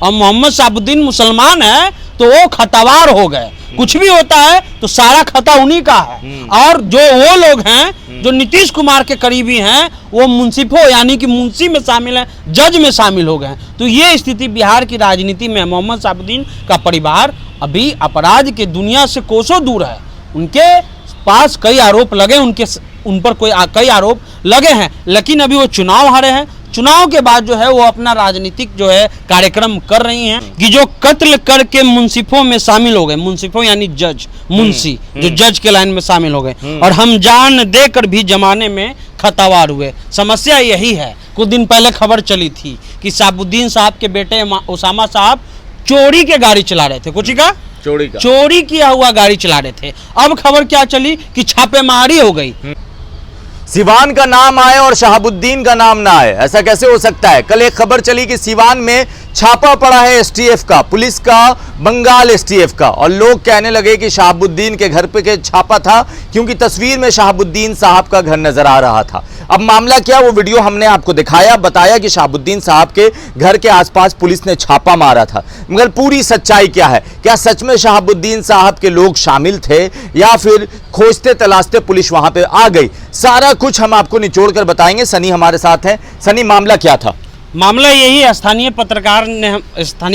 और मोहम्मद शहाबुद्दीन मुसलमान है तो वो खतावार हो गए। कुछ भी होता है तो सारा खता उन्हीं का है। और जो वो लोग हैं जो नीतीश कुमार के करीबी हैं वो मुंसिफों यानी कि मुंशी में शामिल है, जज में शामिल हो गए। तो ये स्थिति बिहार की राजनीति में। मोहम्मद शहाबुद्दीन का परिवार अभी अपराध के दुनिया से कोसों दूर है। उनके पास कई आरोप लगे, उन पर कई आरोप लगे हैं, लेकिन अभी वो चुनाव हारे हैं। चुनाव के बाद जो है वो अपना राजनीतिक जो है कार्यक्रम कर रही हैं कि जो कत्ल करके मुंसिफों में शामिल हो गए। मुंसिफों यानी जज, मुंशी जो जज के लाइन में शामिल हो गए। और हम जान देकर भी जमाने में खतावार हुए। समस्या यही है। कुछ दिन पहले खबर चली थी कि शहाबुद्दीन साहब के बेटे उसामा साहब चोरी के गाड़ी चला रहे थे। कुछ का चोरी किया हुआ गाड़ी चला रहे थे। अब खबर क्या चली कि छापेमारी हो गई। सिवान का नाम आए और शहाबुद्दीन का नाम ना आए, ऐसा कैसे हो सकता है? कल एक खबर चली कि सिवान में छापा पड़ा है एसटीएफ का, पुलिस का, बंगाल एसटीएफ का, और लोग कहने लगे कि शहाबुद्दीन के घर पे छापा था क्योंकि तस्वीर में शहाबुद्दीन साहब का घर नजर आ रहा था। अब मामला क्या, वो वीडियो हमने आपको दिखाया, बताया कि शहाबुद्दीन साहब के घर के आसपास पुलिस ने छापा मारा था। मगर पूरी सच्चाई क्या है? क्या सच में शहाबुद्दीन साहब के लोग शामिल थे या फिर खोजते तलाशते पुलिस वहां पे आ गई? सारा कुछ हम आपको निचोड़ कर बताएंगे। सनी हमारे साथ हैं। सनी, मामला क्या था? मामला यही है, स्थानीय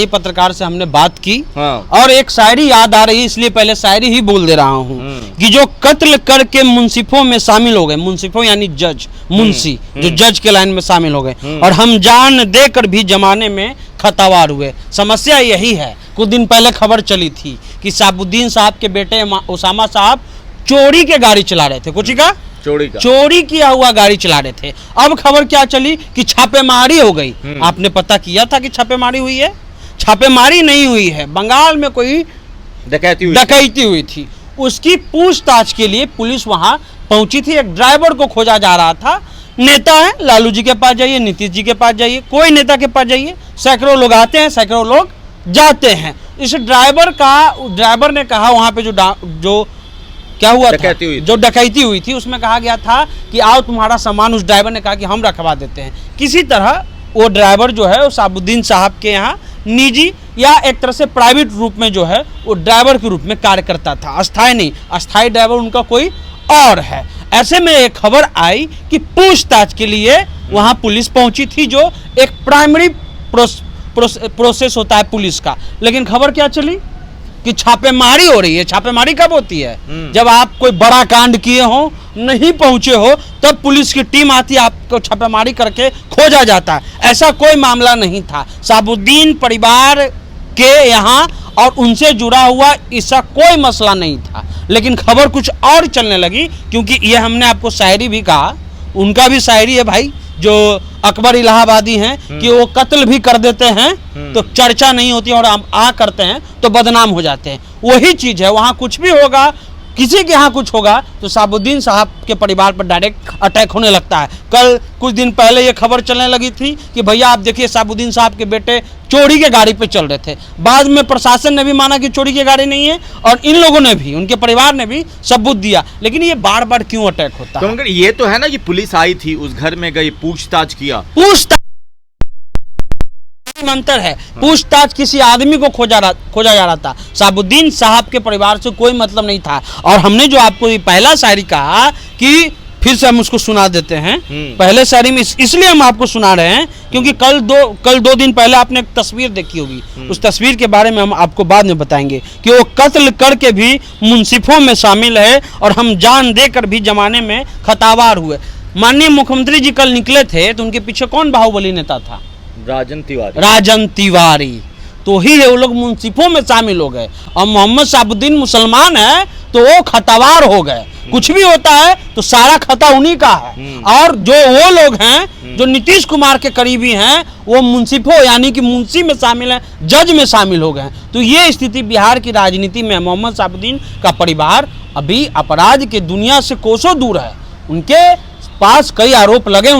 पत्रकार से हमने बात की और एक शायरी याद आ रही, इसलिए पहले शायरी ही बोल दे रहा हूँ कि जो कत्ल करके मुंसिफों में शामिल हो गए। मुंसिफों यानी जज, मुंशी जो जज के लाइन में शामिल हो गए। और हम जान देकर भी जमाने में खतावार हुए। समस्या यही है। कुछ दिन पहले खबर चली थी कि शहाबुद्दीन साहब के बेटे उसामा साहब चोरी के गाड़ी चला रहे थे। कुछ का चोरी किया हुआ गाड़ी चला रहे थे। अब खबर क्या चली कि छापेमारी हो गई। आपने पता किया था कि छापेमारी हुई है? छापेमारी नहीं हुई है, बंगाल में कोई डकैती हुई थी। उसकी पूछताछ के लिए पुलिस वहां पहुंची थी। एक ड्राइवर को खोजा जा रहा था। नेता है, लालू जी के पास जाइए, नीतीश जी के पास जाइए, कोई नेता के पास जाइए, सैकड़ों लोग आते हैं, सैकड़ों लोग जाते हैं। इस ड्राइवर ने कहा वहां पे जो क्या हुआ था, जो डकैती हुई थी, उसमें कहा गया था कि आओ तुम्हारा सामान। उस ड्राइवर ने कहा कि हम रखवा देते हैं। किसी तरह वो ड्राइवर जो है वो शहाबुद्दीन साहब के यहाँ निजी या एक तरह से प्राइवेट रूप में जो है वो ड्राइवर के रूप में कार्य करता था। अस्थायी नहीं, अस्थायी ड्राइवर उनका कोई और है। ऐसे में एक खबर आई कि पूछताछ के लिए वहाँ पुलिस पहुंची थी, जो एक प्राइमरी प्रोसेस होता है पुलिस का। लेकिन खबर क्या चली कि छापेमारी हो रही है। छापेमारी कब होती है? जब आप कोई बड़ा कांड किए हो, नहीं पहुंचे हो, तब पुलिस की टीम आती है, आपको छापेमारी करके खोजा जाता है। ऐसा कोई मामला नहीं था। शहाबुद्दीन परिवार के यहाँ और उनसे जुड़ा हुआ ऐसा कोई मसला नहीं था। लेकिन खबर कुछ और चलने लगी, क्योंकि ये हमने आपको शायरी भी कहा, उनका भी शायरी है भाई, जो अकबर इलाहाबादी हैं कि वो कत्ल भी कर देते हैं तो चर्चा नहीं होती, और आ करते हैं तो बदनाम हो जाते हैं। वही चीज है, वहां कुछ भी होगा, किसी के यहाँ कुछ होगा तो शहाबुद्दीन साहब के परिवार पर डायरेक्ट अटैक होने लगता है। कल कुछ दिन पहले ये खबर चलने लगी थी कि भैया आप देखिए शहाबुद्दीन साहब के बेटे चोरी के गाड़ी पे चल रहे थे। बाद में प्रशासन ने भी माना कि चोरी की गाड़ी नहीं है, और इन लोगों ने भी, उनके परिवार ने भी सबूत दिया। लेकिन ये बार बार क्यों अटैक होता है? तो ये तो है ना कि पुलिस आई थी, उस घर में गई, पूछताछ किया। अंतर है। पूछताछ किसी आदमी को खोजा जा रहा था। शहाबुद्दीन साहब के परिवार से कोई मतलब नहीं था। और हमने जो आपको ये पहला शायरी कहा कि फिर से हम उसको सुना देते हैं। पहले शायरी में इसलिए हम आपको सुना रहे हैं क्योंकि कल दो दिन पहले आपने एक तस्वीर देखी होगी। उस तस्वीर के बारे में हम आपको बाद में बताएंगे कि वो कत्ल करके भी मुंसिफों में शामिल है और हम जान देकर भी जमाने में खतावार हुए। माननीय मुख्यमंत्री जी कल निकले थे तो उनके पीछे कौन बाहुबली नेता था? राजन तिवारी। तो ही वो लोग मुंसिफों में शामिल हो गए। और मोहम्मद शहाबुद्दीन मुसलमान है तो वो खतावार हो गए। कुछ भी होता है तो सारा खता उन्हीं का है। और जो वो लोग हैं जो नीतीश कुमार के करीबी हैं वो मुंसिफों यानी कि मुंशी में शामिल है, जज में शामिल हो गए। तो ये स्थिति बिहार की राजनीति में। मोहम्मद शहाबुद्दीन का परिवार अभी अपराध के दुनिया से कोसों दूर है। उनके पास कई आरोप लगे,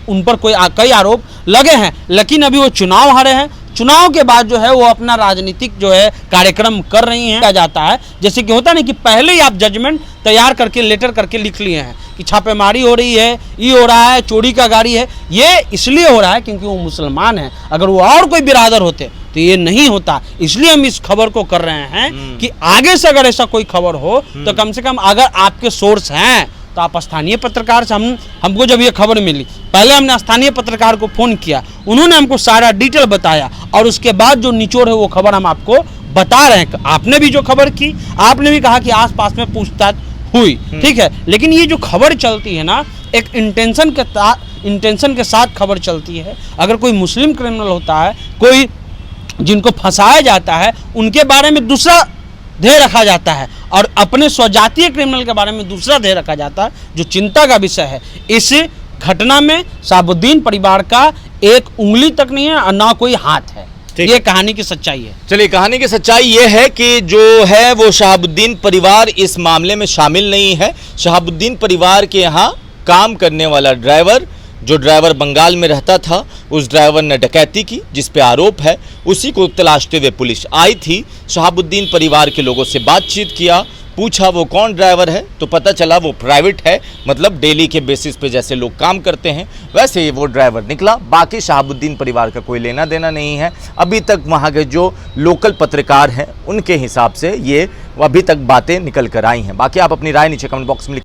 उन पर कई आरोप लगे हैं, लेकिन अभी वो चुनाव हारे हैं। चुनाव के बाद जो है वो अपना राजनीतिक जो है कार्यक्रम कर रही हैं। क्या जाता है जैसे कि होता नहीं कि पहले ही आप जजमेंट तैयार करके लेटर करके लिख लिए हैं कि छापेमारी हो रही है, ये हो रहा है, चोरी का गाड़ी है। ये इसलिए हो रहा है क्योंकि वो मुसलमान है। अगर वो और कोई बिरादर होते तो ये नहीं होता। इसलिए हम इस खबर को कर रहे हैं कि आगे से अगर ऐसा कोई खबर हो तो कम से कम अगर आपके सोर्स हैं तो आप स्थानीय पत्रकार से हमको जब ये खबर मिली, पहले हमने स्थानीय पत्रकार को फ़ोन किया, उन्होंने हमको सारा डिटेल बताया और उसके बाद जो निचोड़ है वो खबर हम आपको बता रहे हैं। आपने भी जो खबर की, आपने भी कहा कि आसपास में पूछताछ हुई, ठीक है, लेकिन ये जो खबर चलती है ना, एक इंटेंशन के साथ खबर चलती है। अगर कोई मुस्लिम क्रिमिनल होता है, कोई जिनको फंसाया जाता है, उनके बारे में दूसरा ध्येय रखा जाता है और अपने स्वजातीय क्रिमिनल के बारे में दूसरा ध्येय रखा जाता है, जो चिंता का विषय है। इस घटना में शहाबुद्दीन परिवार का एक उंगली तक नहीं है और ना कोई हाथ है। ये कहानी की सच्चाई है। चलिए, कहानी की सच्चाई ये है कि जो है वो शहाबुद्दीन परिवार इस मामले में शामिल नहीं है। शहाबुद्दीन परिवार के यहाँ काम करने वाला ड्राइवर, जो ड्राइवर बंगाल में रहता था, उस ड्राइवर ने डकैती की जिस पे आरोप है, उसी को तलाशते हुए पुलिस आई थी। शहाबुद्दीन परिवार के लोगों से बातचीत किया, पूछा वो कौन ड्राइवर है, तो पता चला वो प्राइवेट है, मतलब डेली के बेसिस पे जैसे लोग काम करते हैं वैसे ही वो ड्राइवर निकला। बाकी शहाबुद्दीन परिवार का कोई लेना देना नहीं है। अभी तक वहाँ के जो लोकल पत्रकार हैं उनके हिसाब से ये अभी तक बातें निकल कर आई हैं। बाकी आप अपनी राय नीचे कमेंट बॉक्स में